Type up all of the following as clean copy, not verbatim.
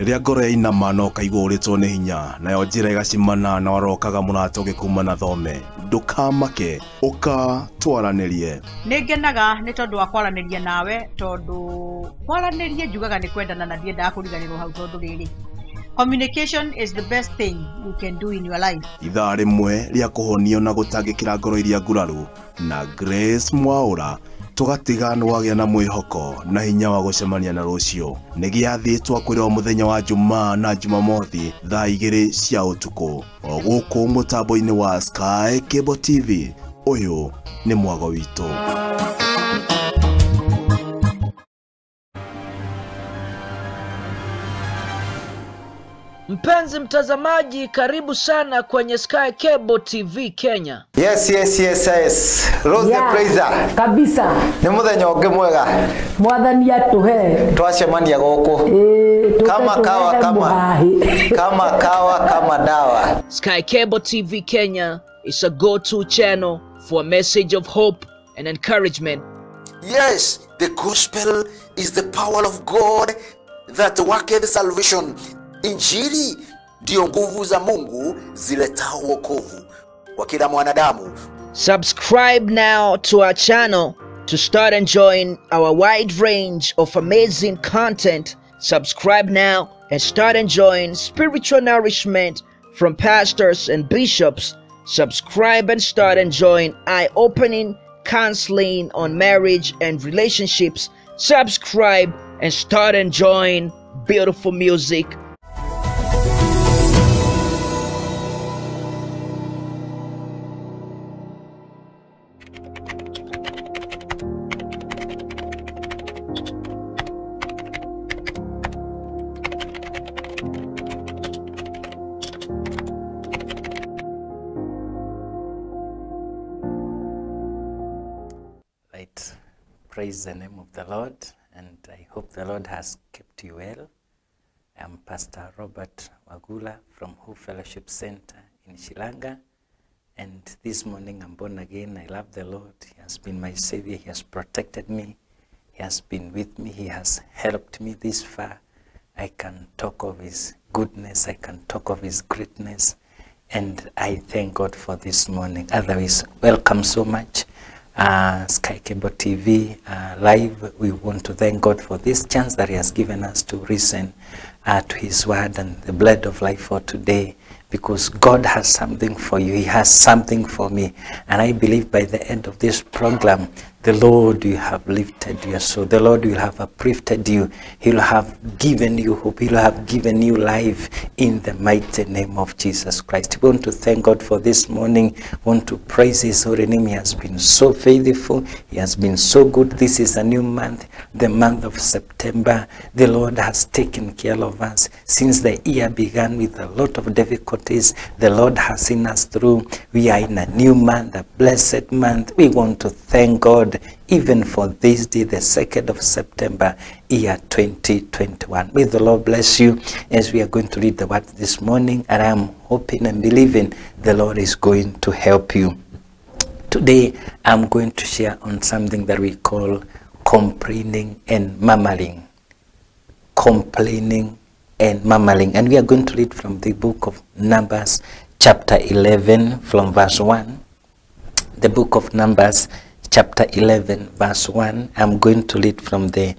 Riria ngoro inama no kaigua uritwo ni hinya nayo njira igacimana na warokaga munatoge kuma na thome ndukamake uka twaranirie ningenaga ni tondu wa kwaraniria nawe tondu kwaranirie njugaga ni kwendana na ndienda kuriganirwo hau tondu riri communication is the best thing you can do in your life. Ithaa rimwe ria kuhonio na gutangikira ngoro iria nguraru na Grace Mwaura tugatiga nwagia na mwihoko na hinya wa gucemania na rucio ni giathitwa kwirwo muthenya wa Jumaa na Jumamothi thaa 2 cia utuku o guku mutambo-ini wa Sky Cable TV. Uyu ni mwago witu. Mpenzi mtazamaji, karibu sana kwenye Sky Cable TV Kenya. Yes. Rose the Praiser. Kabisa. Ni muthenya ungi mwega. Mwathani atuhe. Twacemania guku. Kama kawa kama dawa. Sky Cable TV Kenya is a go-to channel for a message of hope and encouragement. Yes, the gospel is the power of God that worketh salvation. Injili ndio nguvu za Mungu ziletao wokovu kwa kila mwanadamu. Subscribe now to our channel to start enjoying our wide range of amazing content. Subscribe now and start enjoying spiritual nourishment from pastors and bishops. Subscribe and start enjoying eye-opening counseling on marriage and relationships. Subscribe and start enjoying beautiful music. Praise the name of the Lord, and I hope the Lord has kept you well. I'm Pastor Robert Wagura from Hope Fellowship Center in Shilanga, and this morning I'm born again. I love the Lord. He has been my Savior. He has protected me. He has been with me. He has helped me this far. I can talk of His goodness. I can talk of His greatness, and I thank God for this morning. Otherwise, welcome so much. Sky Cable TV live. We want to thank God for this chance that He has given us to listen to His word and the bread of life for today, because God has something for you. He has something for me, and I believe by the end of this program the Lord will have lifted your soul. The Lord will have uplifted you. He will have given you hope. He will have given you life in the mighty name of Jesus Christ. We want to thank God for this morning. We want to praise His holy name. He has been so faithful. He has been so good. This is a new month, the month of September. The Lord has taken care of us since the year began with a lot of difficulties. The Lord has seen us through. We are in a new month, a blessed month. We want to thank God even for this day, the 2nd of September, year 2021. May the Lord bless you as we are going to read the word this morning, and I am hoping and believing the Lord is going to help you. Today, I'm going to share on something that we call complaining and murmuring. Complaining and murmuring. And we are going to read from the book of Numbers, chapter 11, from verse 1. The book of Numbers, chapter 11, verse 1. I'm going to read from the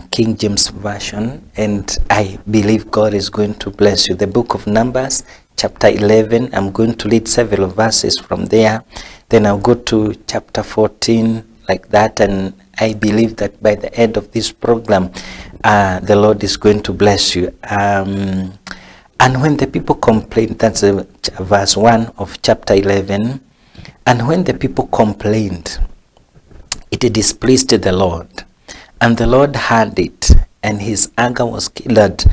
King James Version, and I believe God is going to bless you. The book of Numbers, chapter 11. I'm going to read several verses from there. Then I'll go to chapter 14, like that, and I believe that by the end of this program, the Lord is going to bless you. And when the people complained, that's verse 1 of chapter 11. And when the people complained, it displeased the Lord. And the Lord heard it, and his anger was kindled,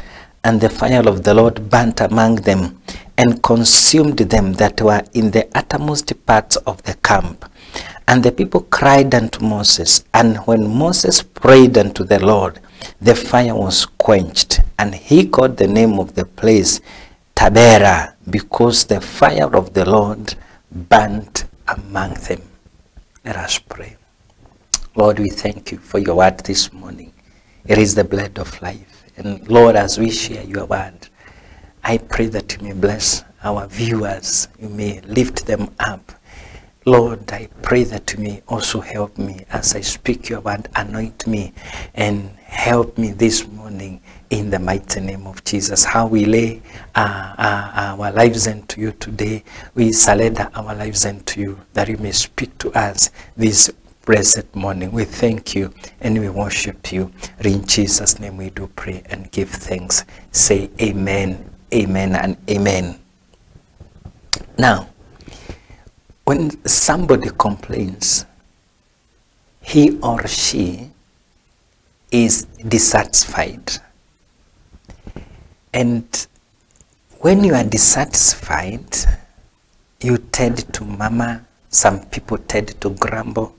and the fire of the Lord burnt among them, and consumed them that were in the uttermost parts of the camp. And the people cried unto Moses, and when Moses prayed unto the Lord, the fire was quenched, and he called the name of the place Taberah, because the fire of the Lord burnt among them. Let us pray. Lord, we thank you for your word this morning. It is the bread of life. And Lord, as we share your word, I pray that you may bless our viewers. You may lift them up. Lord, I pray that you may also help me as I speak your word. Anoint me and help me this morning in the mighty name of Jesus. How we lay our lives unto you today, we surrender our lives unto you, that you may speak to us this blessed morning. We thank you and we worship you. In Jesus' name we do pray and give thanks. Say amen, amen, and amen. Now, when somebody complains, he or she is dissatisfied. And when you are dissatisfied, you tend to murmur. Some people tend to grumble.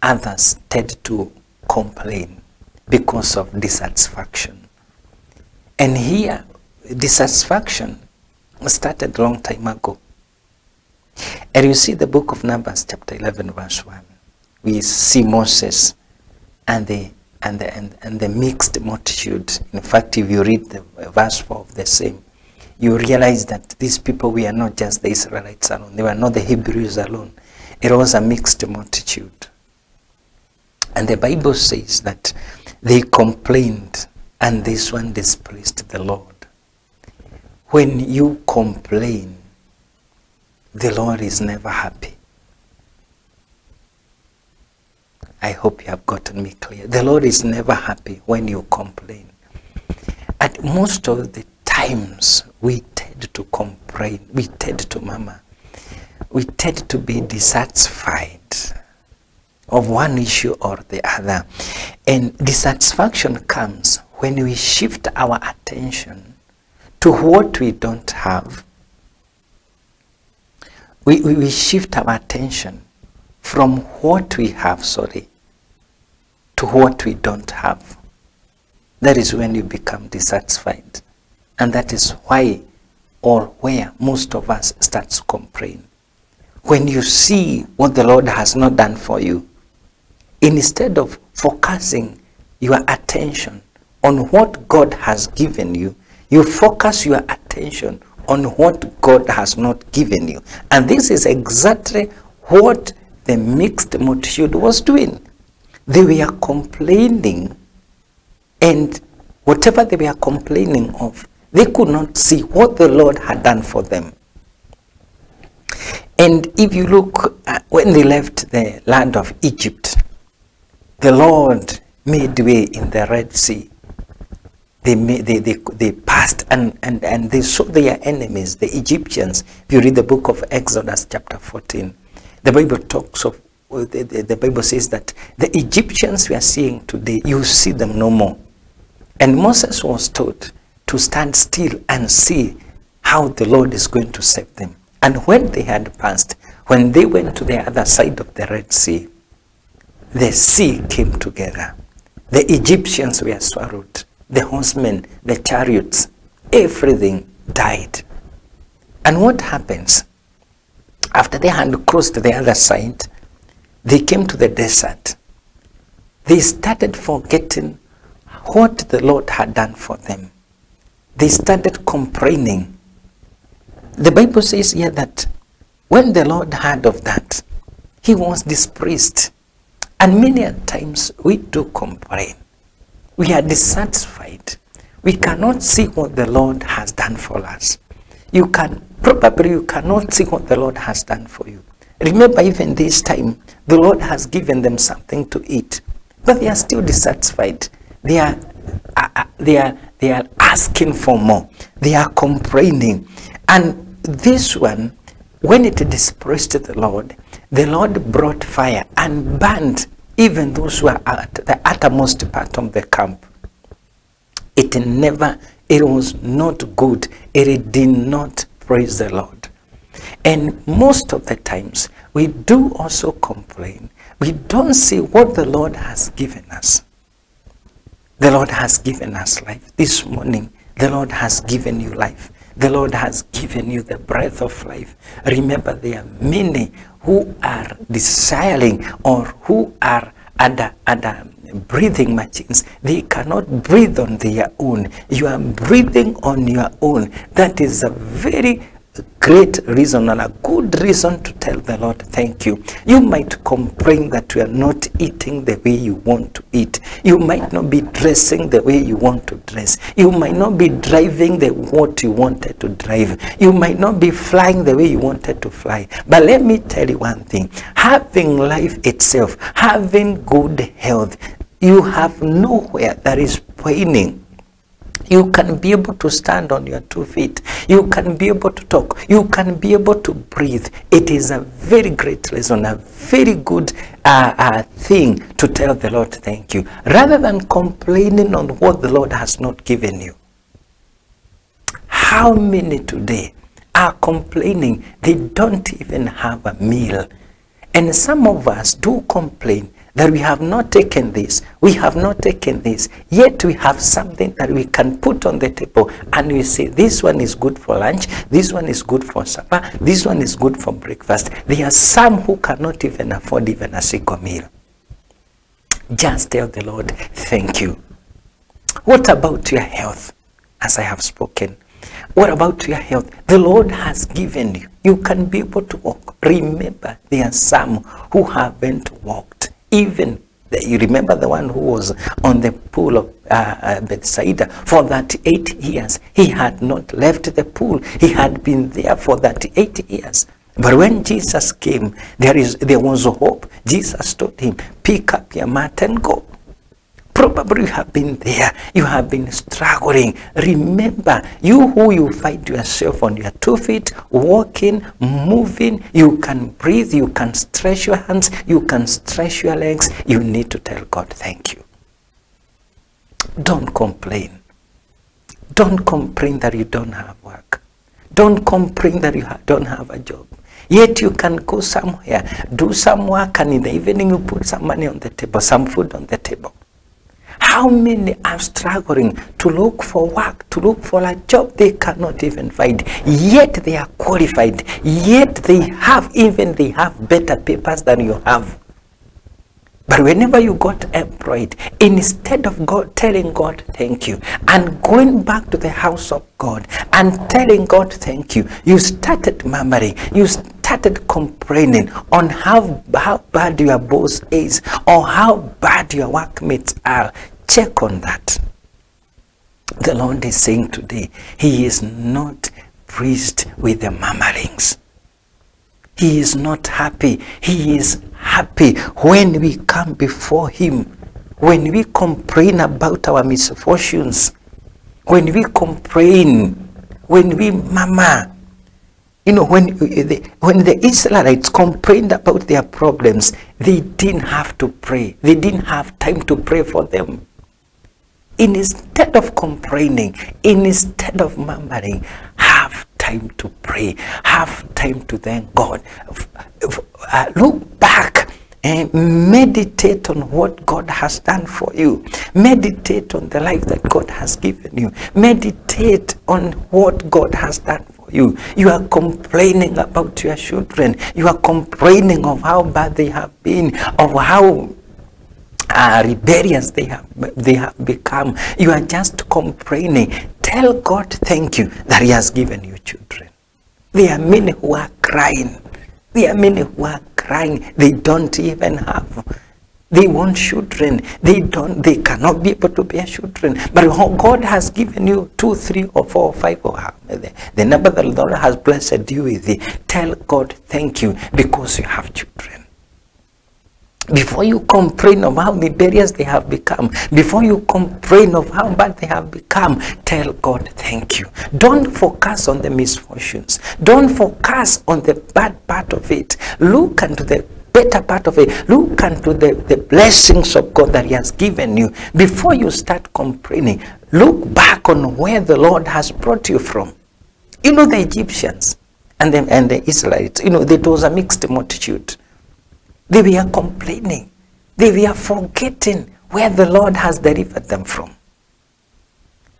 Others tend to complain because of dissatisfaction. And here, dissatisfaction started a long time ago. And you see the book of Numbers, chapter 11, verse 1. We see Moses and the mixed multitude. In fact, if you read the verse 4 of the same, you realize that these people were not just the Israelites alone. They were not the Hebrews alone. It was a mixed multitude. And the Bible says that they complained, and this one displeased the Lord. When you complain, the Lord is never happy. I hope you have gotten me clear. The Lord is never happy when you complain. At most of the times, we tend to complain, we tend to murmur, we tend to be dissatisfied of one issue or the other. And dissatisfaction comes when we shift our attention to what we don't have. We shift our attention from what we have, to what we don't have. That is when you become dissatisfied. And that is why or where most of us start to complain. When you see what the Lord has not done for you, instead of focusing your attention on what God has given you, you focus your attention on what God has not given you. And this is exactly what the mixed multitude was doing. They were complaining, and whatever they were complaining of, they could not see what the Lord had done for them. And if you look at when they left the land of Egypt, the Lord made way in the Red Sea. They passed and they saw their enemies, the Egyptians. If you read the book of Exodus chapter 14, the Bible talks of, the Bible says that the Egyptians we are seeing today, you see them no more. And Moses was told to stand still and see how the Lord is going to save them. And when they had passed, when they went to the other side of the Red Sea, the sea came together. The Egyptians were swallowed. The horsemen, the chariots, everything died. And what happens? After they had crossed the other side, they came to the desert. They started forgetting what the Lord had done for them. They started complaining. The Bible says here that when the Lord heard of that, he was displeased. And many times we do complain. We are dissatisfied. We cannot see what the Lord has done for us. You cannot see what the Lord has done for you. Remember, even this time, the Lord has given them something to eat, but they are still dissatisfied. They are asking for more. They are complaining. And this one, when it displeased the Lord brought fire and burned even those who are at the uttermost part of the camp. It was not good. It did not praise the Lord. And most of the times, we do also complain. We don't see what the Lord has given us. The Lord has given us life. This morning, the Lord has given you life. The Lord has given you the breath of life. Remember, there are many who are desiring or who are breathing machines. They cannot breathe on their own. You are breathing on your own. That is a very great reason and a good reason to tell the Lord thank you. You might complain that you are not eating the way you want to eat. You might not be dressing the way you want to dress. You might not be driving what you wanted to drive. You might not be flying the way you wanted to fly. But let me tell you one thing. Having life itself, having good health, you have nowhere that is paining. You can be able to stand on your 2 feet. You can be able to talk. You can be able to breathe. It is a very great reason, a very good thing to tell the Lord thank you, rather than complaining on what the Lord has not given you. How many today are complaining they don't even have a meal? And some of us do complain that we have not taken this, we have not taken this, yet we have something that we can put on the table and we say, this one is good for lunch, this one is good for supper, this one is good for breakfast. There are some who cannot even afford even a single meal. Just tell the Lord, thank you. What about your health? As I have spoken, what about your health? The Lord has given you. You can be able to walk. Remember, there are some who haven't walked. Even, you remember the one who was on the pool of Bethsaida for 38 years. He had not left the pool. He had been there for 38 years. But when Jesus came, there was hope. Jesus told him, pick up your mat and go. Probably you have been there. You have been struggling. Remember, you find yourself on your 2 feet, walking, moving. You can breathe. You can stretch your hands. You can stretch your legs. You need to tell God, thank you. Don't complain. Don't complain that you don't have work. Don't complain that you don't have a job. Yet you can go somewhere, do some work, and in the evening you put some money on the table, some food on the table. How many are struggling to look for work, to look for a job they cannot even find, yet they are qualified, yet they have better papers than you have. But whenever you got employed, instead of telling God thank you and going back to the house of God and telling God thank you, you started murmuring, you started complaining on how bad your boss is or how bad your workmates are. Check on that. The Lord is saying today, He is not pleased with the murmurings. He is not happy. He is happy when we come before Him, when we complain about our misfortunes, when we complain, when we murmur. You know, when the Israelites complained about their problems, they didn't have to pray. They didn't have time to pray for them. Instead of complaining, instead of murmuring, have time to pray. Have time to thank God. Look back and meditate on what God has done for you. Meditate on the life that God has given you. Meditate on what God has done for you. You are complaining about your children. You are complaining of how bad they have been, of how rebellious they have become. You are just complaining. Tell God thank you that He has given you children. There are many who are crying. There are many who are crying. They don't even have. They want children. They cannot be able to bear children. But God has given you 2, 3, or 4, or 5, or how the number that the Lord has blessed you with. Tell God thank you because you have children. Before you complain of how rebellious they have become, before you complain of how bad they have become, tell God thank you. Don't focus on the misfortunes. Don't focus on the bad part of it. Look into the better part of it. Look into the blessings of God that He has given you. Before you start complaining, look back on where the Lord has brought you from. You know, the Egyptians and the Israelites, you know, there was a mixed multitude. They were complaining. They were forgetting where the Lord has delivered them from.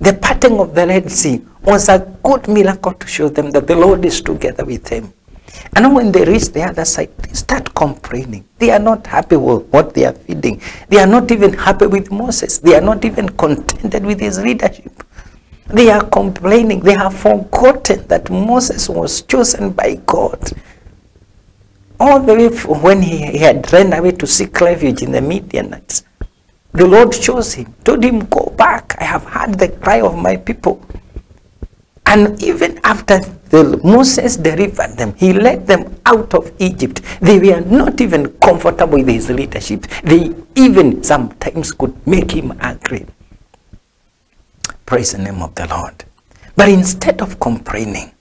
The parting of the Red Sea was a good miracle to show them that the Lord is together with them. And when they reach the other side, they start complaining. They are not happy with what they are feeding. They are not even happy with Moses. They are not even contented with his leadership. They are complaining. They have forgotten that Moses was chosen by God. All the way from when he had run away to seek refuge in the Midianites, the Lord chose him, told him, go back. I have heard the cry of my people. And even after Moses delivered them, he led them out of Egypt. They were not even comfortable with his leadership. They even sometimes could make him angry. Praise the name of the Lord. But instead of complaining,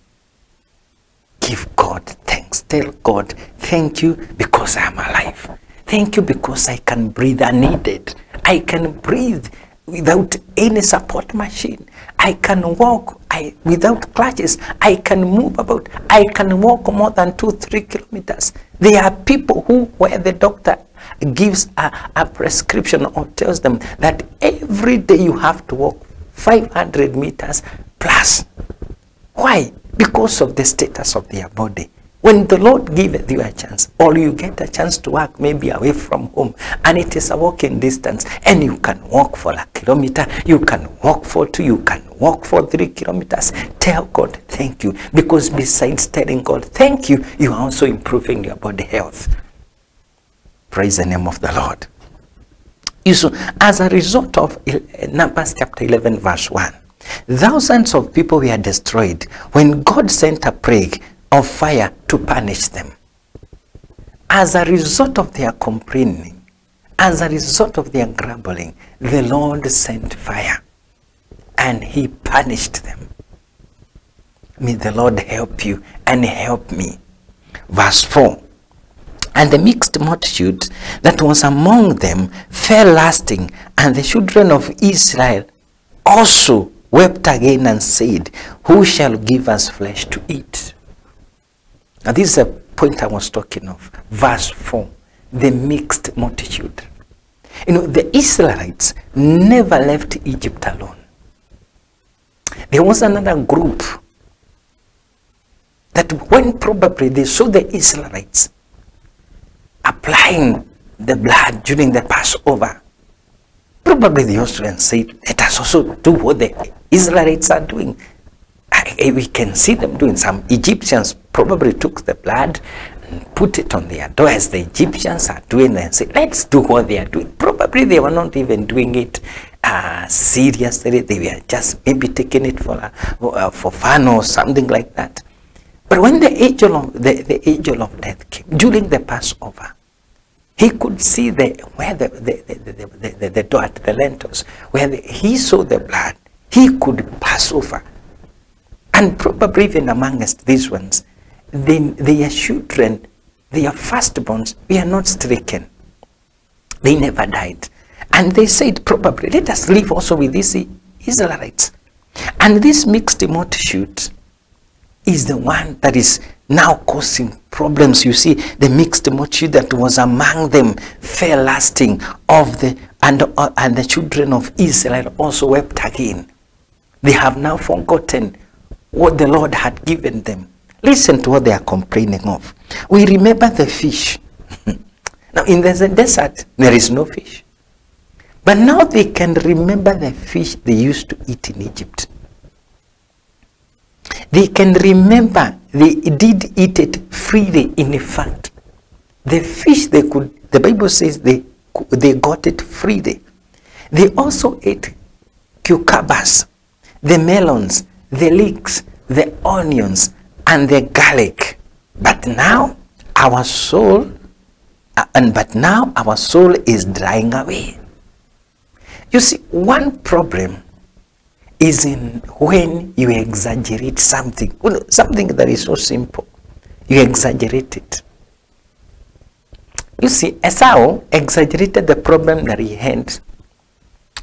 give God thanks. Tell God, thank you because I'm alive. Thank you because I can breathe unaided. I can breathe without any support machine. I can walk without crutches. I can move about. I can walk more than 2-3 kilometers. There are people where the doctor gives a prescription or tells them that every day you have to walk 500 meters plus. Why? Because of the status of their body. When the Lord giveth you a chance, or you get a chance to work maybe away from home, and it is a walking distance, and you can walk for a kilometer, you can walk for 2, you can walk for 3 kilometers, tell God thank you. Because besides telling God thank you, you are also improving your body health. Praise the name of the Lord. So, as a result of Numbers chapter 11 verse 1, thousands of people were destroyed when God sent a plague of fire to punish them. As a result of their complaining, as a result of their grumbling, the Lord sent fire and he punished them. May the Lord help you and help me. Verse 4. And the mixed multitude that was among them fell lasting, and the children of Israel also wept again and said, who shall give us flesh to eat? Now this is a point I was talking of. Verse 4, the mixed multitude. You know, the Israelites never left Egypt alone. There was another group that when probably they saw the Israelites applying the blood during the Passover, probably the Australians said, let us also do what the Israelites are doing. We can see them doing. Some Egyptians probably took the blood and put it on their door as the Egyptians are doing, and say, let's do what they are doing. Probably they were not even doing it seriously. They were just maybe taking it for fun or something like that. But when the angel of death came during the Passover, he could see where the door at the lentils, where he saw the blood, he could pass over. And probably even amongst these ones, their children, their firstborns, were not stricken. They never died. And they said, probably, let us live also with these Israelites. And this mixed multitude is the one that is now causing problems. You see, the mixed multitude that was among them fell lasting and the children of Israel also wept again. They have now forgotten what the Lord had given them. Listen to what they are complaining of. We remember the fish. Now in the desert, there is no fish. But now they can remember the fish they used to eat in Egypt. They can remember they did eat it freely. In fact, the fish the Bible says they got it freely. They also ate cucumbers, the melons, the leeks, the onions, and the garlic. But now our soul is drying away. You see, one problem is in when you exaggerate something. Something that is so simple, you exaggerate it. You see, Esau exaggerated the problem that he had.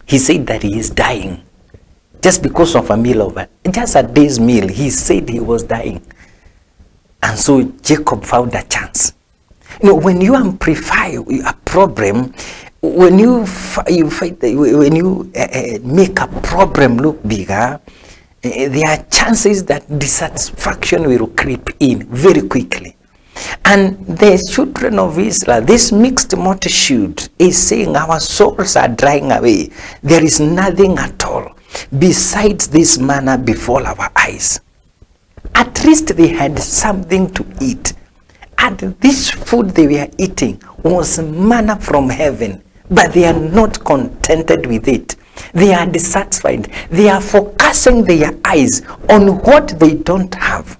He said that he is dying just because of a meal over. Just a day's meal, he said he was dying. And so Jacob found a chance. You know, when you amplify a problem, when you make a problem look bigger, there are chances that dissatisfaction will creep in very quickly. And the children of Israel, this mixed multitude, is saying our souls are drying away. There is nothing at all besides this manna before our eyes. At least they had something to eat. And this food they were eating was manna from heaven. But they are not contented with it. They are dissatisfied. They are focusing their eyes on what they don't have.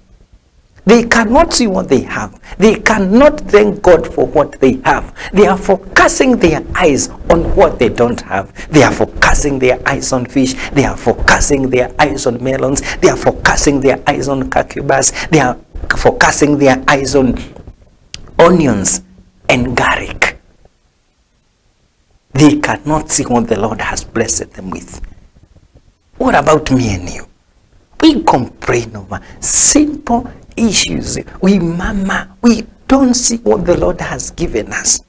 They cannot see what they have. They cannot thank God for what they have. They are focusing their eyes on what they don't have. They are focusing their eyes on fish. They are focusing their eyes on melons. They are focusing their eyes on cucumbers. They are focusing their eyes on onions and garlic. They cannot see what the Lord has blessed them with. What about me and you? We complain over simple issues. We don't see what the Lord has given us.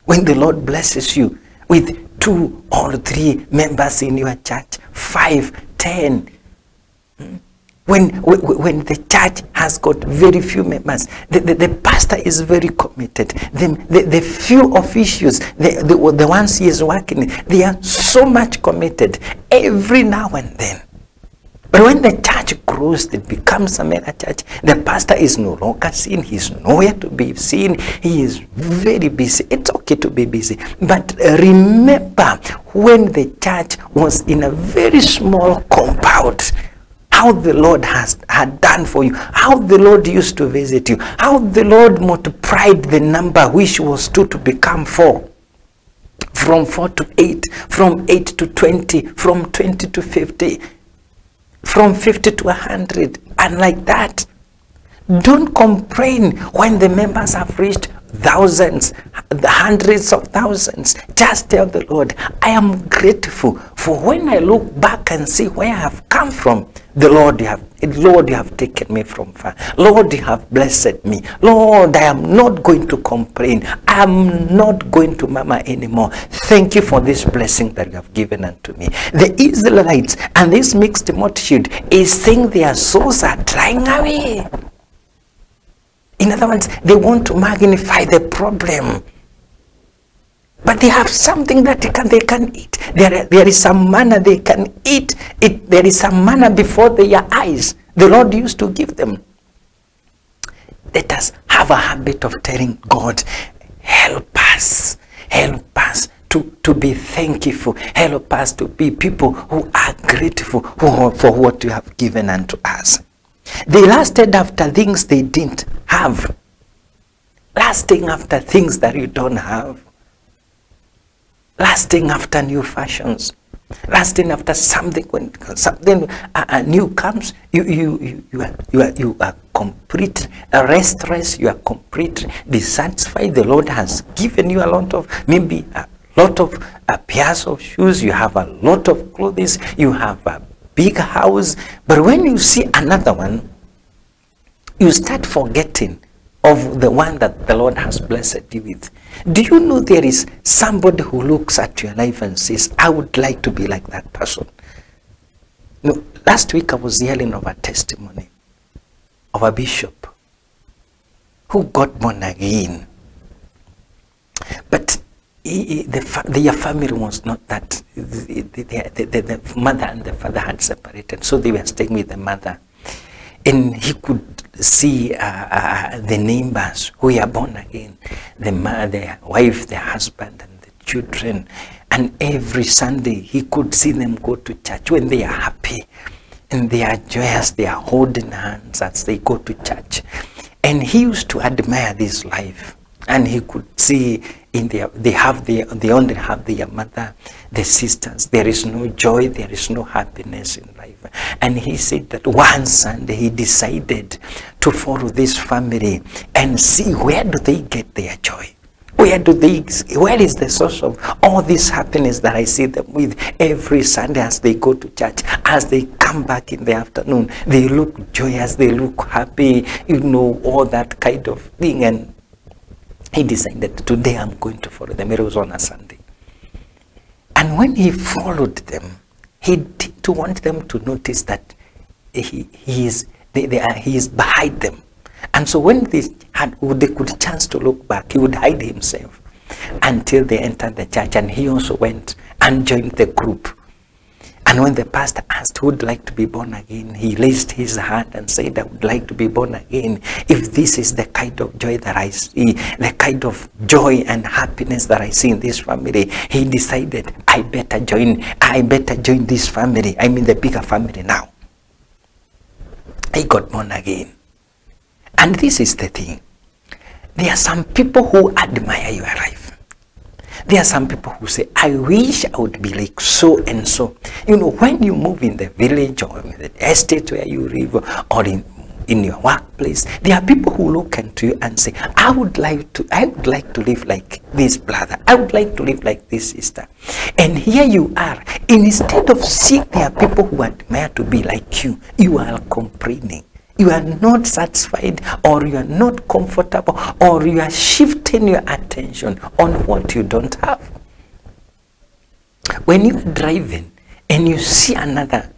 When the Lord blesses you with 2 or 3 members in your church, 5, 10, when the church has got very few members, the pastor is very committed. The few officials, the ones he is working, they are so much committed every now and then. But when the church grows, it becomes a mega church. The pastor is no longer seen. He's nowhere to be seen. He is very busy. It's okay to be busy. But remember when the church was in a very small compound, how the Lord had done for you, how the Lord used to visit you, how the Lord multiplied the number which was 2 to become 4. From 4 to 8, from 8 to 20, from 20 to 50. From 50 to 100, and like that. Don't complain when the members have reached thousands, hundreds of thousands. Just tell the Lord, I am grateful for when I look back and see where I have come from. Lord, you have taken me from far. Lord, you have blessed me. Lord, I am not going to complain. I am not going to murmur anymore. Thank you for this blessing that you have given unto me. The Israelites and this mixed multitude is saying their souls are drying away. In other words, they want to magnify the problem. But they have something that they can eat. There is some manna they can eat. There is some manna before their eyes. The Lord used to give them. Let us have a habit of telling God, help us to be thankful. Help us to be people who are grateful for what you have given unto us. They lasted after things they didn't have. Lasting after things that you don't have. Lasting after new fashions. Lasting after something. When something new comes, you are complete restless. You are completely dissatisfied. The Lord has given you a lot of, maybe a lot of pairs of shoes. You have a lot of clothes. You have a big house. But when you see another one, you start forgetting of the one that the Lord has blessed you with. Do you know there is somebody who looks at your life and says, I would like to be like that person? No, last week I was hearing of a testimony of a bishop who got born again. But their family was not that. The mother and the father had separated, so they were staying with the mother. And he could see the neighbors who were born again, the wife, the husband, and the children. And every Sunday he could see them go to church when they are happy and they are joyous. They are holding hands as they go to church. And he used to admire this life. And he could see they only have their mother, the sisters. There is no joy, there is no happiness in life. And he said that one Sunday he decided to follow this family and see where do they get their joy. Where is the source of all this happiness that I see them with every Sunday as they go to church? As they come back in the afternoon, they look joyous, they look happy, all that kind of thing. And he decided, today I'm going to follow them. It was on a Sunday. And when he followed them, he did want them to notice that he is behind them. And so when they could chance to look back, he would hide himself until they entered the church, and he also went and joined the group. And when the pastor asked who would like to be born again, he raised his hand and said, I would like to be born again. If this is the kind of joy that I see, the kind of joy and happiness that I see in this family, he decided, I better join this family. I mean the bigger family now. He got born again. And this is the thing. There are some people who admire your life. There are some people who say, I wish I would be like so and so. You know, when you move in the village or in the estate where you live or in your workplace, there are people who look into you and say, I would like to live like this brother. I would like to live like this sister. And here you are. Instead of seeing there are people who admire to be like you, you are complaining. You are not satisfied, or you are not comfortable, or you are shifting your attention on what you don't have. When you're driving and you see another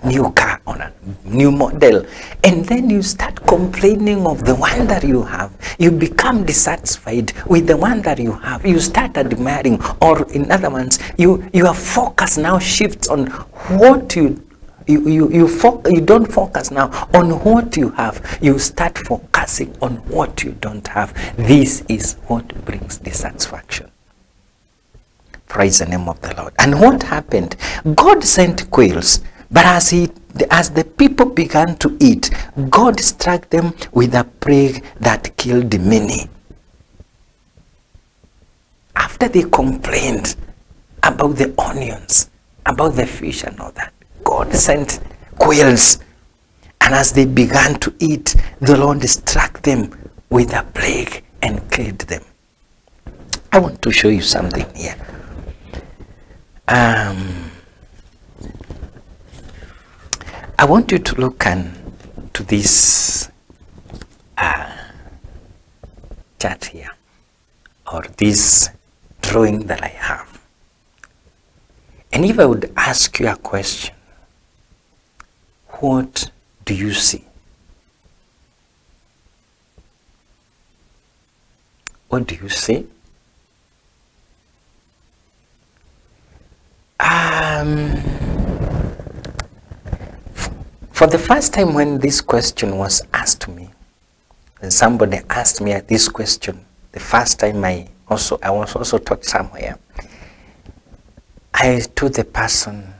new car on a new model, and then you start complaining of the one that you have, you become dissatisfied with the one that you have. You start admiring, or in other words, your focus now shifts on what you don't focus now on what you have. You start focusing on what you don't have. This is what brings dissatisfaction. Praise the name of the Lord. And what happened? God sent quails, but as the people began to eat, God struck them with a plague that killed many. After they complained about the onions, about the fish and all that, God sent quails, and as they began to eat, the Lord struck them with a plague and killed them. I want to show you something here. I want you to look to this chart here, or this drawing that I have. And if I would ask you a question, what do you see? What do you see? For the first time when this question was asked to me, and somebody asked me this question, the first time I was also taught somewhere, I told the person,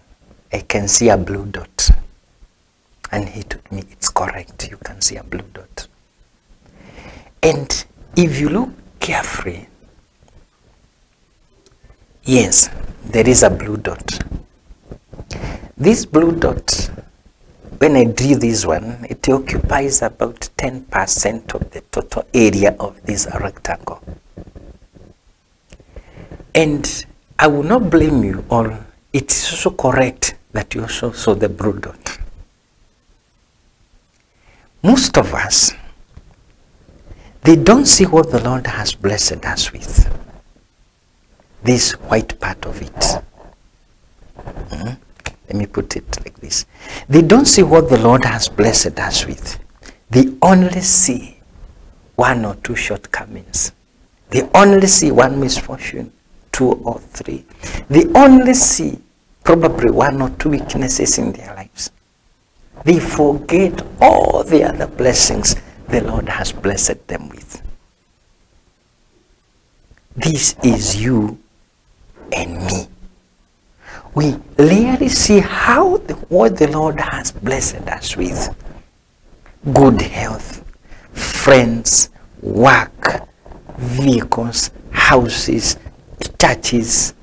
I can see a blue dot. And he told me, it's correct, you can see a blue dot. And if you look carefully, yes, there is a blue dot. This blue dot, when I drew this one, it occupies about 10% of the total area of this rectangle. And I will not blame you, or it is also correct that you also saw the blue dot. Most of us, they don't see what the Lord has blessed us with. This white part of it. Let me put it like this. They don't see what the Lord has blessed us with. They only see one or two shortcomings. They only see one misfortune, 2 or 3. They only see probably 1 or 2 weaknesses in their lives. They forget all the other blessings the Lord has blessed them with. This is you and me. We rarely see what the Lord has blessed us with. Good health, friends, work, vehicles, houses, churches,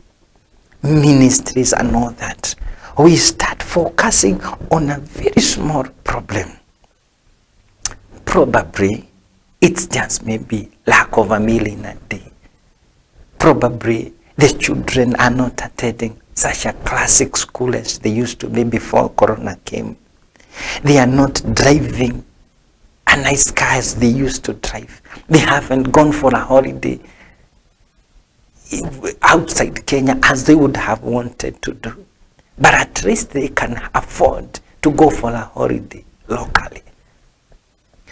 ministries, and all that. We start focusing on a very small problem. Probably it's just maybe lack of a meal in a day. Probably the children are not attending such a classic school as they used to be before Corona came. They are not driving a nice car as they used to drive. They haven't gone for a holiday outside Kenya as they would have wanted to do. But at least they can afford to go for a holiday locally.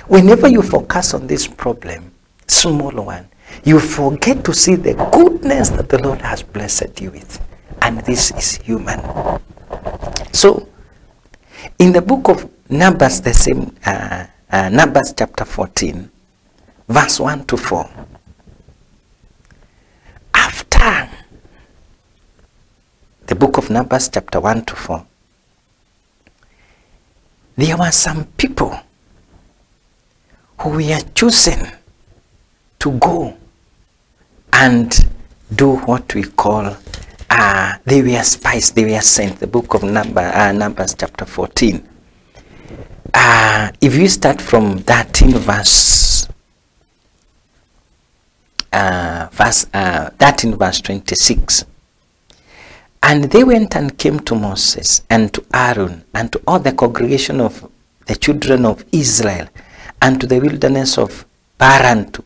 Whenever you focus on this problem, small one, you forget to see the goodness that the Lord has blessed you with. And this is human. So, in the book of Numbers, the same, Numbers chapter 14, verse 1 to 4. After the book of Numbers chapter 1 to 4, there were some people who were chosen to go and do what we call, they were spies, they were sent. The book of Numbers chapter 14. If you start from 13 verse 26. And they went and came to Moses and to Aaron and to all the congregation of the children of Israel and to the wilderness of Paran to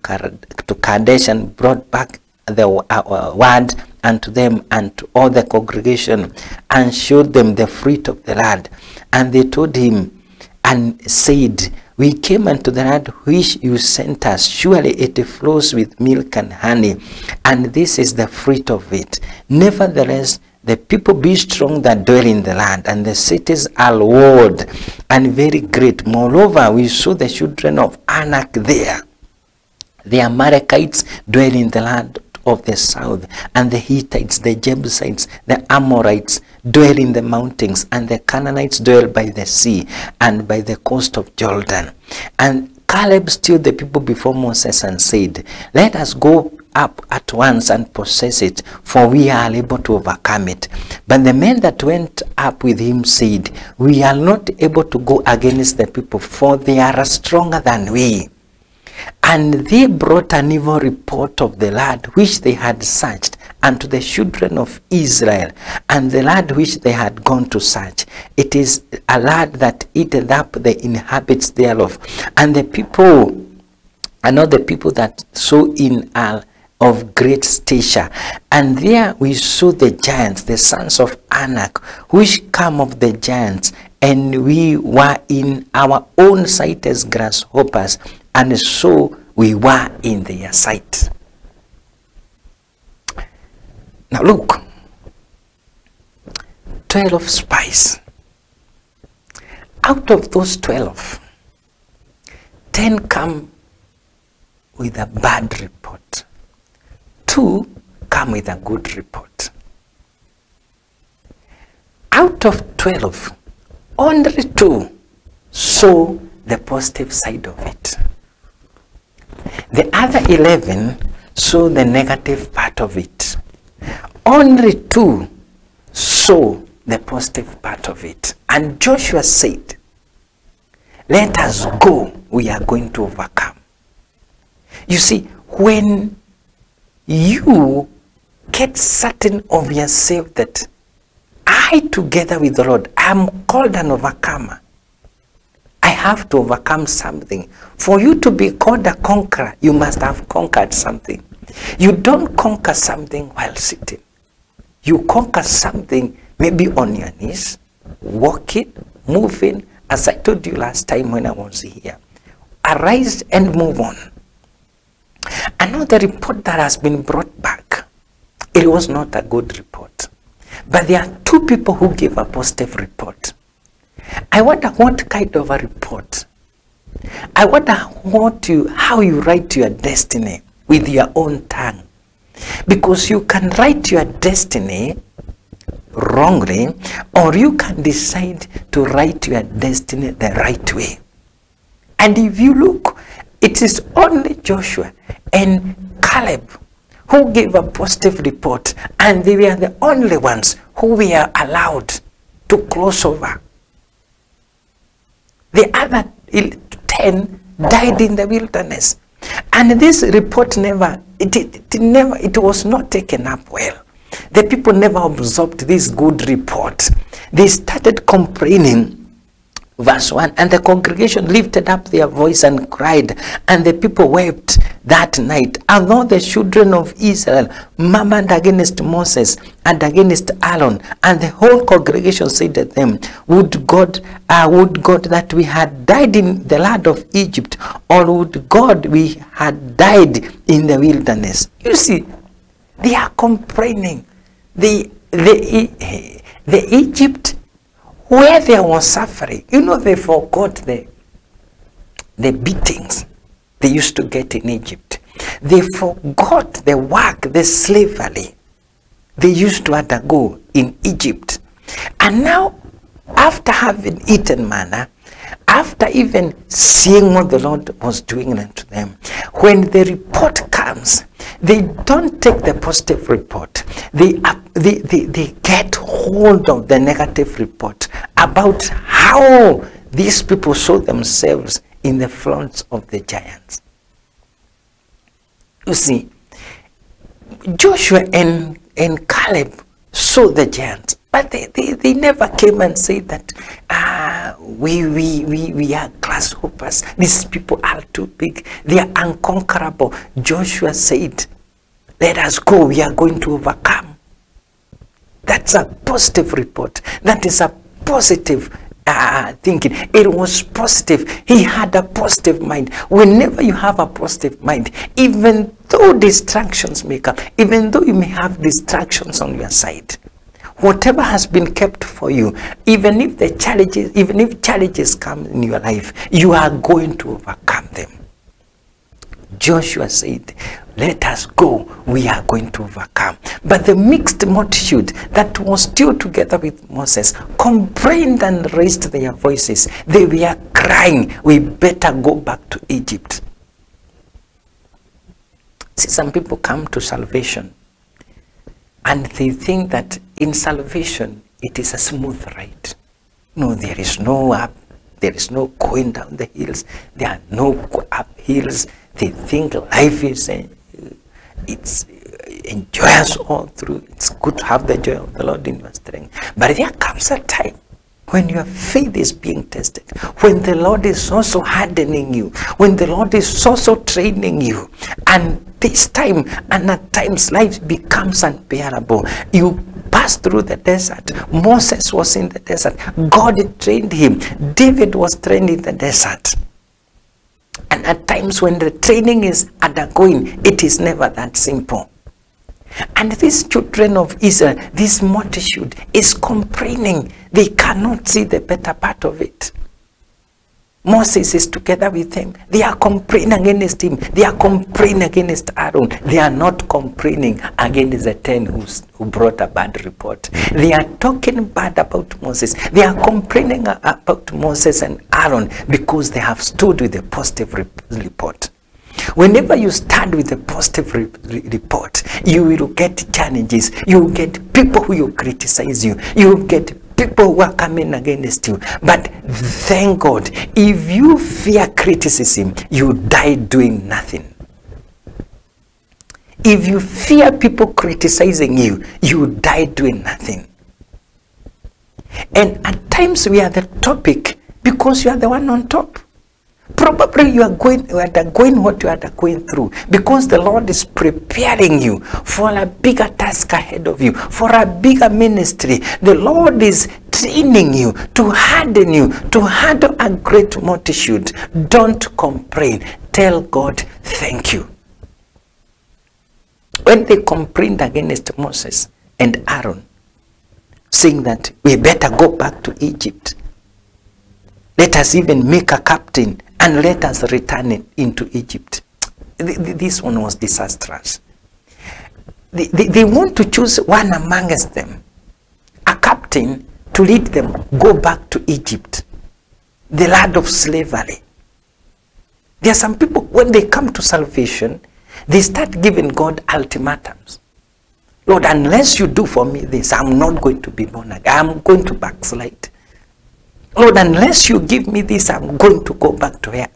Kadesh, and brought back the word unto them and to all the congregation, and showed them the fruit of the land. And they told him and said, we came unto the land which you sent us. Surely it flows with milk and honey, and this is the fruit of it. Nevertheless, the people be strong that dwell in the land, and the cities are walled and very great. Moreover, we saw the children of Anak there. The Amalekites dwell in the land of the south, and the Hittites, the Jebusites, the Amorites dwell in the mountains, and the Canaanites dwell by the sea and by the coast of Jordan. And Caleb stilled the people before Moses and said, let us go up at once and possess it, for we are able to overcome it. But the men that went up with him said, we are not able to go against the people, for they are stronger than we. And they brought an evil report of the land which they had searched unto the children of Israel, and the land which they had gone to search. It is a land that eateth up the inhabitants thereof. And the people are not the people that sow in are of great stature. And there we saw the giants, the sons of Anak, which come of the giants, and we were in our own sight as grasshoppers, and so we were in their sight. Now look, 12 spies. Out of those 12, 10 come with a bad report. 2 come with a good report. Out of 12, only 2 saw the positive side of it. The other 11 saw the negative part of it. Only 2 saw the positive part of it. And Joshua said, let us go, we are going to overcome. You see, when you get certain of yourself that I, together with the Lord, am called an overcomer, I have to overcome something. For you to be called a conqueror, you must have conquered something. You don't conquer something while sitting. You conquer something maybe on your knees, walking, moving, as I told you last time when I was here. Arise and move on. Another report that has been brought back, it was not a good report. But there are 2 people who gave a positive report. I wonder what kind of a report. I wonder how you write your destiny with your own tongue. Because you can write your destiny wrongly, or you can decide to write your destiny the right way. And if you look, it is only Joshua and Caleb who gave a positive report, and they were the only ones who were allowed to cross over. The other 10 died in the wilderness. And this report it was not taken up well. The people never absorbed this good report. They started complaining Verse 1, and the congregation lifted up their voice and cried, and the people wept that night. And all the children of Israel murmured against Moses and against Aaron, and the whole congregation said to them, would God that we had died in the land of Egypt, or would God we had died in the wilderness? You see, they are complaining. The Egypt, where there was suffering, you know, they forgot the beatings they used to get in Egypt. They forgot the work, the slavery they used to undergo in Egypt. And now, after having eaten manna, after even seeing what the Lord was doing unto them, when the report comes, they don't take the positive report. They get hold of the negative report about how these people saw themselves in the fronts of the giants. You see, Joshua and Caleb saw the giants, but they never came and said that we are grasshoppers. These people are too big. They are unconquerable. Joshua said, let us go. We are going to overcome. That's a positive report. That is a positive thinking. It was positive. He had a positive mind. Whenever you have a positive mind, even though distractions may come, even though you may have distractions on your side, whatever has been kept for you, even if challenges come in your life, you are going to overcome them. Joshua said, let us go, we are going to overcome. But the mixed multitude that was still together with Moses complained and raised their voices. They were crying, we better go back to Egypt. See, some people come to salvation and they think that in salvation it is a smooth ride. No, there is no up, there is no going down the hills, there are no up hills. They think life is it's enjoyous all through. It's good to have the joy of the Lord in your strength. But there comes a time when your faith is being tested, when the Lord is also hardening you, when the Lord is also training you, and this time and at times life becomes unbearable. You pass through the desert. Moses was in the desert. God trained him. David was trained in the desert. And at times when the training is undergoing, it is never that simple. And these children of Israel, this multitude is complaining. They cannot see the better part of it. Moses is together with them. They are complaining against him. They are complaining against Aaron. They are not complaining against the 10 who brought a bad report. They are talking bad about Moses. They are complaining about Moses and Aaron because they have stood with a positive report. Whenever you stand with a positive report, you will get challenges. You will get people who will criticize you. You will get people who are coming against you. But thank God, if you fear criticism, you die doing nothing. If you fear people criticizing you, you die doing nothing. And at times we are the topic because you are the one on top. Probably you are undergoing what you are going through because the Lord is preparing you for a bigger task ahead of you, for a bigger ministry. The Lord is training you to harden you, to handle a great multitude. Don't complain. Tell God, thank you. When they complained against Moses and Aaron, saying that we better go back to Egypt, let us even make a captain and let us return into Egypt. This one was disastrous. They want to choose one amongst them, a captain, to lead them go back to Egypt, the land of slavery. There are some people, when they come to salvation, they start giving God ultimatums. Lord, unless you do for me this, I'm not going to be born again. I'm going to backslide. Lord, unless you give me this, I'm going to go back to where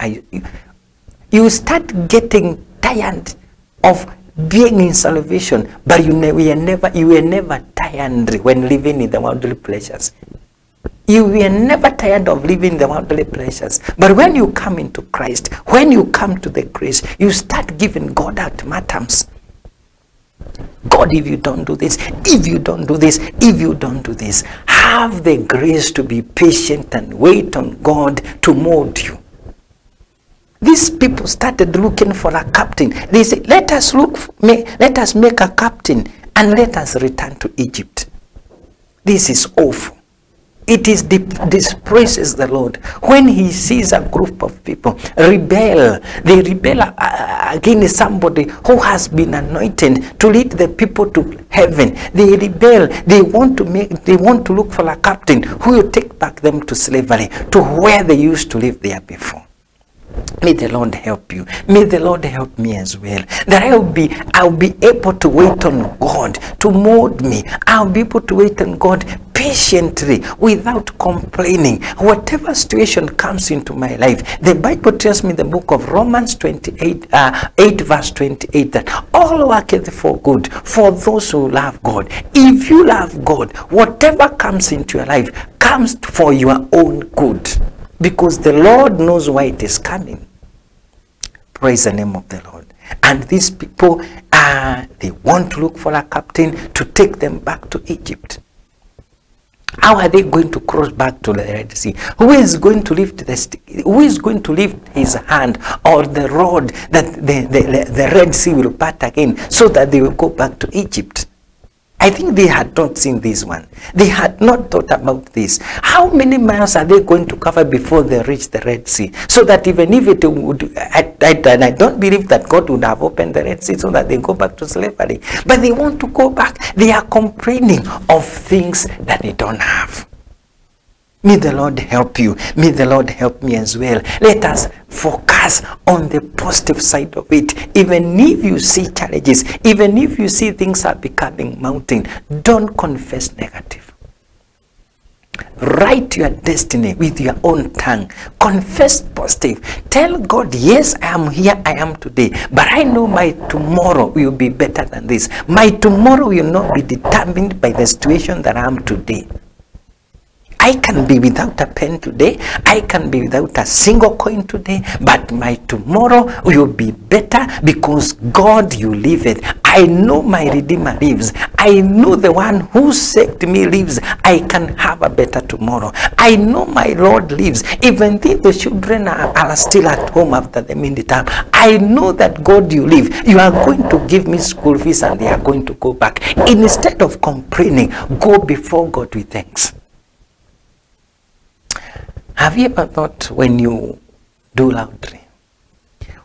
you start getting tired of being in salvation, but you were never tired when living in the worldly pleasures. You were never tired of living the worldly pleasures. But when you come into Christ, when you come to the grace, you start giving God ultimatums. God, if you don't do this, if you don't do this, if you don't do this, have the grace to be patient and wait on God to mold you. These people started looking for a captain. They said, let us make a captain and let us return to Egypt. This is awful. It dispraises the Lord when he sees a group of people rebel. They rebel against somebody who has been anointed to lead the people to heaven. They rebel. They want to look for a captain who will take back them to slavery, to where they used to live there before. May the Lord help you. May the Lord help me as well. That I'll be able to wait on God to mold me. I'll be able to wait on God patiently without complaining. Whatever situation comes into my life, the Bible tells me in the book of Romans 8 verse 28 that all worketh for good for those who love God. If you love God, whatever comes into your life comes for your own good, because the Lord knows why it is coming. Praise the name of the Lord. And these people, they want to look for a captain to take them back to Egypt. How are they going to cross back to the Red Sea? Who is going to lift his hand or the rod that the Red Sea will part again so that they will go back to Egypt? I think they had not seen this one. They had not thought about this. How many miles are they going to cover before they reach the Red Sea? So that even if it would, I don't believe that God would have opened the Red Sea so that they go back to slavery. But they want to go back. They are complaining of things that they don't have. May the Lord help you. May the Lord help me as well. Let us focus on the positive side of it. Even if you see challenges, even if you see things are becoming mountain, don't confess negative. Write your destiny with your own tongue. Confess positive. Tell God, yes, I am here, I am today. But I know my tomorrow will be better than this. My tomorrow will not be determined by the situation that I am today. I can be without a pen today. I can be without a single coin today. But my tomorrow will be better because God, you live it. I know my Redeemer lives. I know the one who saved me lives. I can have a better tomorrow. I know my Lord lives. Even though the children are still at home after the mid-term, I know that God, you live. You are going to give me school fees and they are going to go back. Instead of complaining, go before God with thanks. Have you ever thought when you do laundry,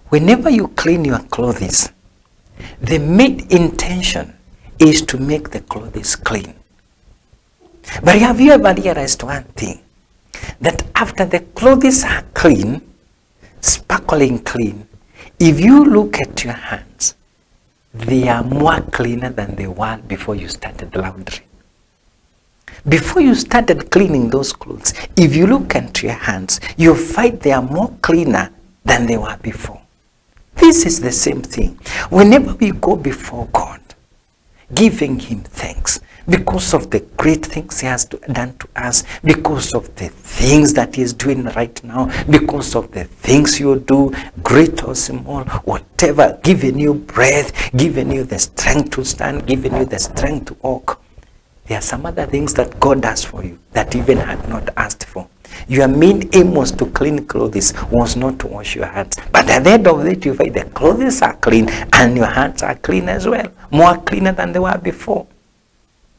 whenever you clean your clothes, the main intention is to make the clothes clean? But have you ever realized one thing? That after the clothes are clean, sparkling clean, if you look at your hands, they are more cleaner than they were before you started laundry. Before you started cleaning those clothes, if you look into your hands, you'll find they are more cleaner than they were before. This is the same thing. Whenever we go before God, giving him thanks because of the great things he has done to us, because of the things that he is doing right now, because of the things you do, great or small, whatever, giving you breath, giving you the strength to stand, giving you the strength to walk. There are some other things that God does for you that even had not asked for. Your main aim was to clean clothes, was not to wash your hands. But at the end of it, you find the clothes are clean and your hands are clean as well. More cleaner than they were before.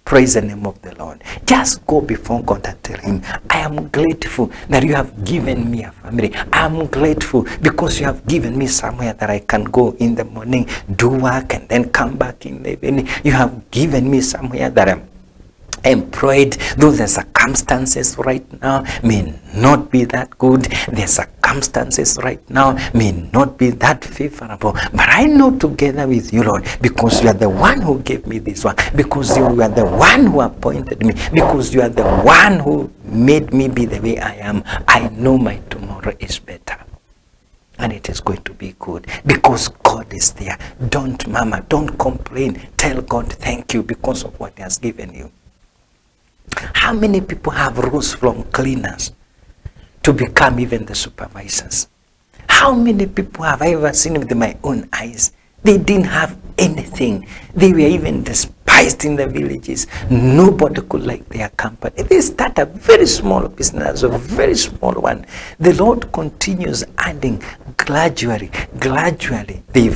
Praise the name of the Lord. Just go before God and tell him, I am grateful that you have given me a family. I am grateful because you have given me somewhere that I can go in the morning, do work and then come back in the evening. You have given me somewhere that I'm employed, though the circumstances right now may not be that good. The circumstances right now may not be that favorable. But I know together with you, Lord, because you are the one who gave me this one, because you are the one who appointed me, because you are the one who made me be the way I am, I know my tomorrow is better. And it is going to be good because God is there. Don't murmur, don't complain. Tell God thank you because of what he has given you. How many people have rose from cleaners to become even the supervisors? How many people have I ever seen with my own eyes? They didn't have anything. They were even despised in the villages. Nobody could like their company. They start a very small business, a very small one. The Lord continues adding gradually. They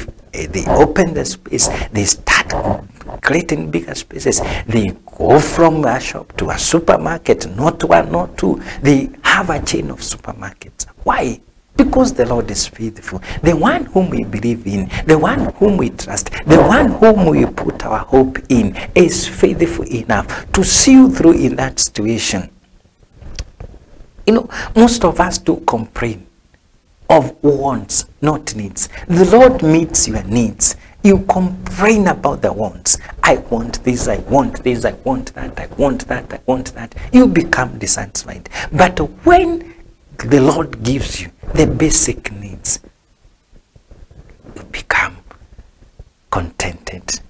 open the space. They start creating bigger spaces. They go from a shop to a supermarket, not one, not two. They have a chain of supermarkets. Why? Because the Lord is faithful. The one whom we believe in, the one whom we trust, the one whom we put our hope in is faithful enough to see you through in that situation. You know, most of us do complain of wants, not needs. The Lord meets your needs. You complain about the wants. I want this, I want this, I want that, I want that, I want that. You become dissatisfied. But when the Lord gives you the basic needs, you become contented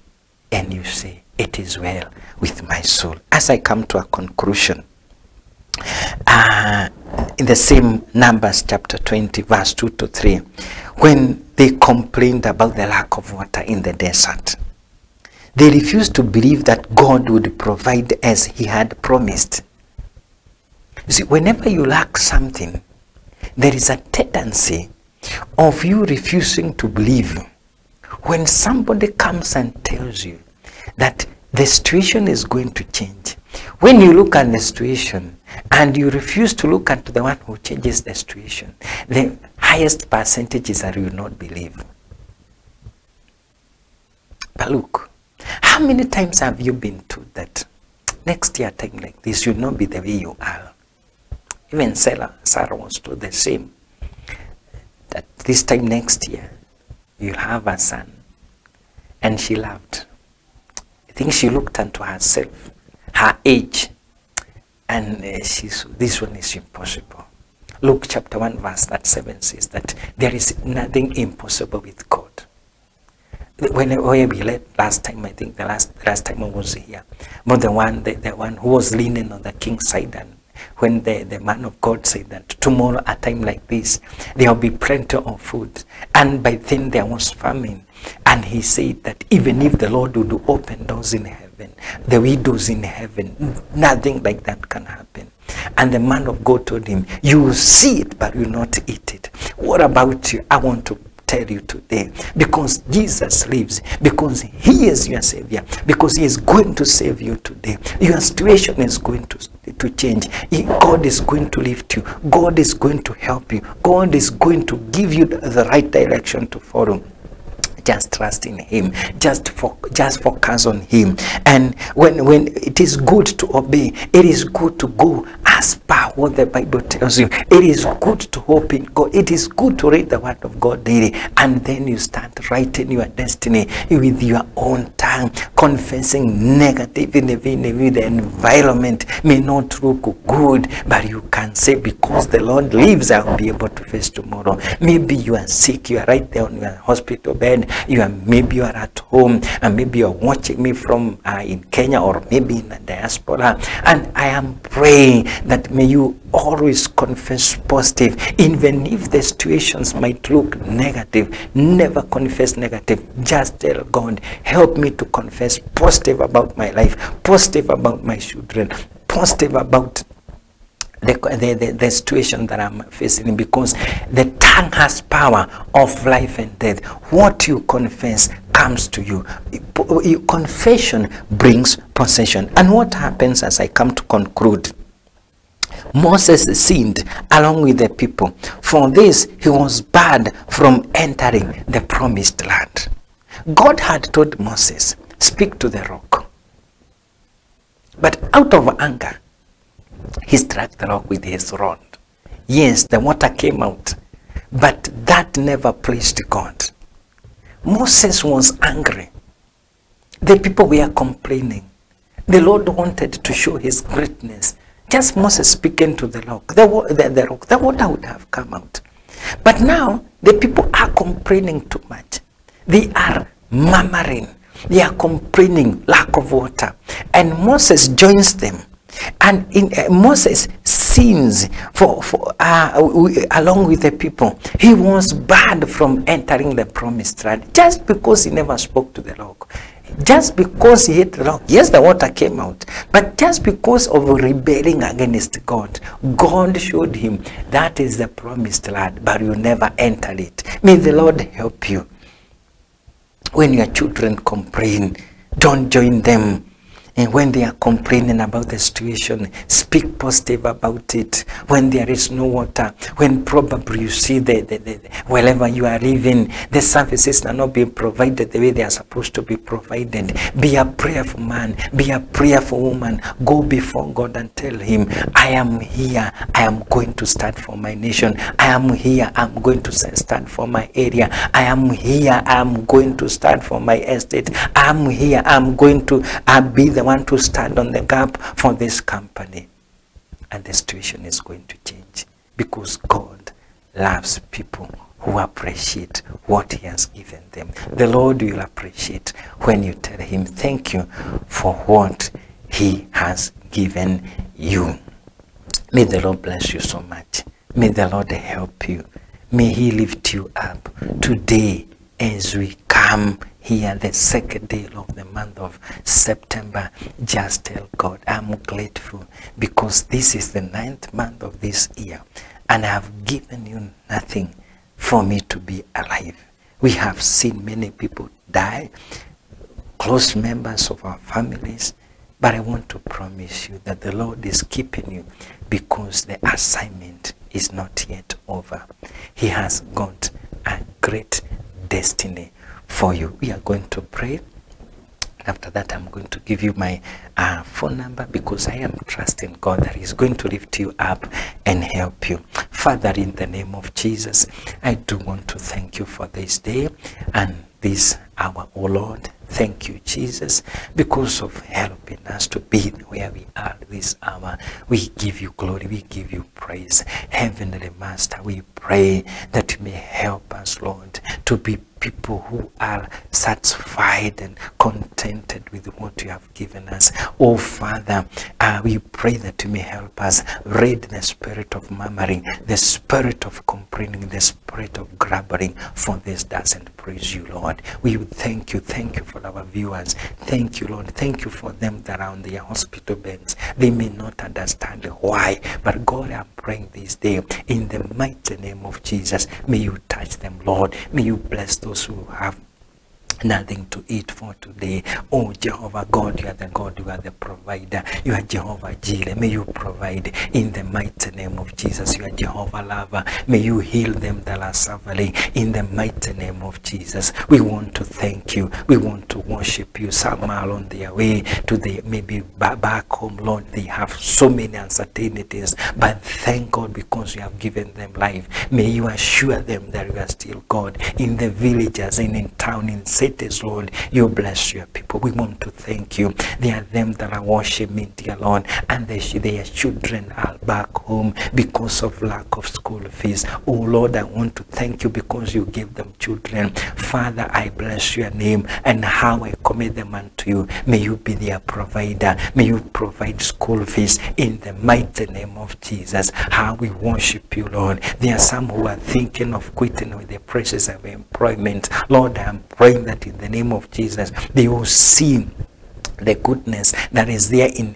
and you say, it is well with my soul. As I come to a conclusion, in the same Numbers chapter 20 verse 2 to 3, when they complained about the lack of water in the desert, they refused to believe that God would provide as he had promised. You see, whenever you lack something, there is a tendency of you refusing to believe. When somebody comes and tells you that the situation is going to change, when you look at the situation and you refuse to look at the one who changes the situation, the highest percentage is that you will not believe. But look, how many times have you been told that next year time like this you'll not be the way you are? Even Sarah was told the same, that this time next year you'll have a son. And she laughed. I think she looked unto herself, her age, and she said, this one is impossible. Luke chapter 1 verse 7 says that there is nothing impossible with God. When we led last time, I think the last time I was here, but the one who was leaning on the king's side, and when the man of God said that tomorrow at a time like this there will be plenty of food, and by then there was famine, and he said that even if the Lord would open doors in heaven, the widows in heaven, nothing like that can happen. And the man of God told him, you will see it but you will not eat it. What about you? I want to tell you today, because Jesus lives, because he is your savior, because he is going to save you today. Your situation is going to change. God is going to lift you. God is going to help you. God is going to give you the right direction to follow. Just trust in him. Just focus on him. And when it is good to obey, it is good to go as per what the Bible tells you. It is good to hope in God. It is good to read the word of God daily. And then you start writing your destiny with your own tongue, confessing negative in the environment may not look good, but you can say, because the Lord lives, I'll be able to face tomorrow. Maybe you are sick, you are right there on your hospital bed, maybe you are at home, and maybe you are watching me from in Kenya, or maybe in the diaspora, and I am praying that may you always confess positive. Even if the situations might look negative, never confess negative. Just tell God, help me to confess positive about my life, positive about my children, positive about the situation that I'm facing, because the tongue has power of life and death. What you confess comes to you. Confession brings possession. And what happens, as I come to conclude, Moses sinned along with the people. For this, he was barred from entering the promised land. God had told Moses, speak to the rock. But out of anger, he struck the rock with his rod. Yes, the water came out, but that never pleased God. Moses was angry. The people were complaining. The Lord wanted to show his greatness. Just Moses speaking to the rock, the water would have come out. But now, the people are complaining too much. They are murmuring. They are complaining lack of water. And Moses joins them And in Moses sins along with the people. He was barred from entering the promised land just because he never spoke to the rock. Just because he hit the rock. Yes, the water came out. But just because of rebelling against God, God showed him that is the promised land, but you never enter it. May the Lord help you. When your children complain, don't join them. And when they are complaining about the situation, speak positive about it. When there is no water, when probably you see wherever you are living, the services are not being provided the way they are supposed to be provided. Be a prayerful man, be a prayerful woman. Go before God and tell him, I am here, I am going to stand for my nation. I am here, I am going to stand for my area. I am here, I am going to stand for my estate. I am here, I am going to be the one to stand on the gap for this company, and the situation is going to change, because God loves people who appreciate what he has given them. The Lord will appreciate when you tell him thank you for what he has given you. May the Lord bless you so much. May the Lord help you. May he lift you up today as we come here, the second day of the month of September. Just tell God, I'm grateful because this is the 9th month of this year and I have given you nothing for me to be alive. We have seen many people die, close members of our families, but I want to promise you that the Lord is keeping you because the assignment is not yet over. He has got a great destiny for you. We are going to pray. After that, I'm going to give you my phone number, because I am trusting God that he's going to lift you up and help you. Father, in the name of Jesus, I do want to thank you for this day and this hour, oh Lord. Thank you, Jesus, because of helping us to be where we are this hour. We give you glory, we give you praise. Heavenly Master, we pray that you may help us, Lord, to be people who are satisfied and contented with what you have given us. Oh Father, we pray that you may help us rid the spirit of murmuring, the spirit of complaining, the spirit of grumbling, for this doesn't praise you, Lord. We thank you for our viewers. Thank you, Lord. Thank you for them that are on their hospital beds. They may not understand why, but God, I'm praying this day in the mighty name of Jesus. May you touch them, Lord. May you bless those who have nothing to eat for today. Oh Jehovah God, you are the God, you are the provider. You are Jehovah Jireh. May you provide in the mighty name of Jesus. You are Jehovah Lover. May you heal them that are suffering in the mighty name of Jesus. We want to thank you. We want to worship you. Some are on their way to the maybe back home, Lord. They have so many uncertainties, but thank God because you have given them life. May you assure them that you are still God in the villages and in town, in cities, Lord. You bless your people. We want to thank you. There are them that are worshiping, dear Lord, and their children are back home because of lack of school fees. Oh Lord, I want to thank you because you gave them children. Father, I bless your name and how I commit them unto you. May you be their provider. May you provide school fees in the mighty name of Jesus. How we worship you, Lord. There are some who are thinking of quitting with the pressures of employment. Lord, I am praying that in the name of Jesus, they will see the goodness that is there in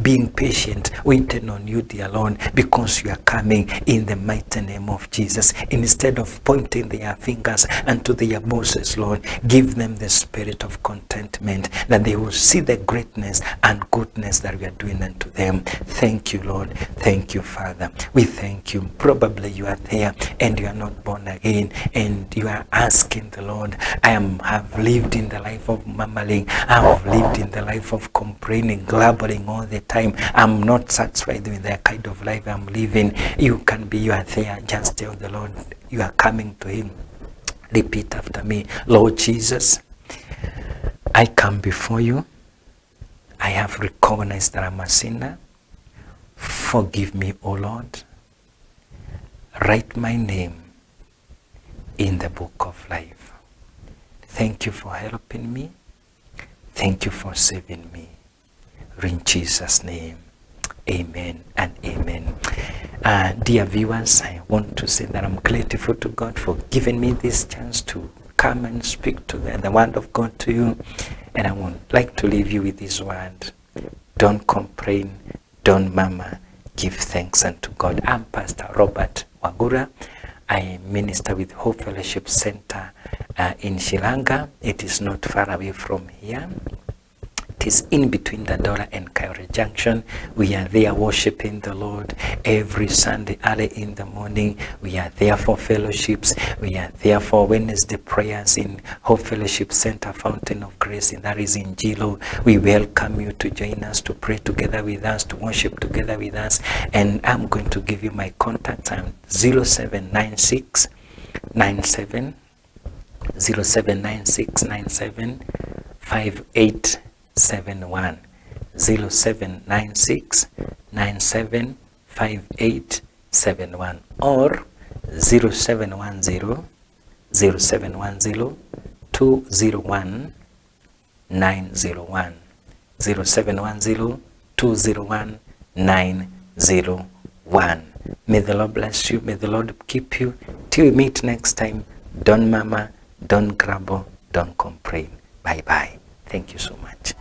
being patient, waiting on you, dear Lord, because you are coming in the mighty name of Jesus. Instead of pointing their fingers unto their bosses, Lord, give them the spirit of contentment, that they will see the greatness and goodness that we are doing unto them. Thank you, Lord. Thank you, Father. We thank you. Probably you are there and you are not born again, and you are asking the Lord, I have lived in the life of murmuring. I have lived in the life of complaining, grumbling all the time. I'm not satisfied with the kind of life I'm living. You are there. Just tell the Lord you are coming to him. Repeat after me. Lord Jesus, I come before you. I have recognized that I'm a sinner. Forgive me, O Lord. Write my name in the book of life. Thank you for helping me. Thank you for saving me. In Jesus' name, Amen and amen. Dear viewers, I want to say that I'm grateful to God for giving me this chance to come and speak to the word of God to you. And I would like to leave you with this word. Don't complain, don't murmur, give thanks unto God. I'm Pastor Robert Wagura. I minister with Hope Fellowship Center in Shilanga. It is not far away from here. It is in between the Dora and Kaore Junction. We are there worshiping the Lord every Sunday early in the morning. We are there for fellowships. We are there for Wednesday prayers in Hope Fellowship Center, Fountain of Grace, and that is in Jilo. We welcome you to join us, to pray together with us, to worship together with us. And I'm going to give you my contact time: 0796 97 0796 97 5871 0796 97 5871 or 0710 0710 201 901 0710 201 901. May the Lord bless you. May the Lord keep you. Till we meet next time, don't murmur, don't grumble, don't complain. Bye bye. Thank you so much.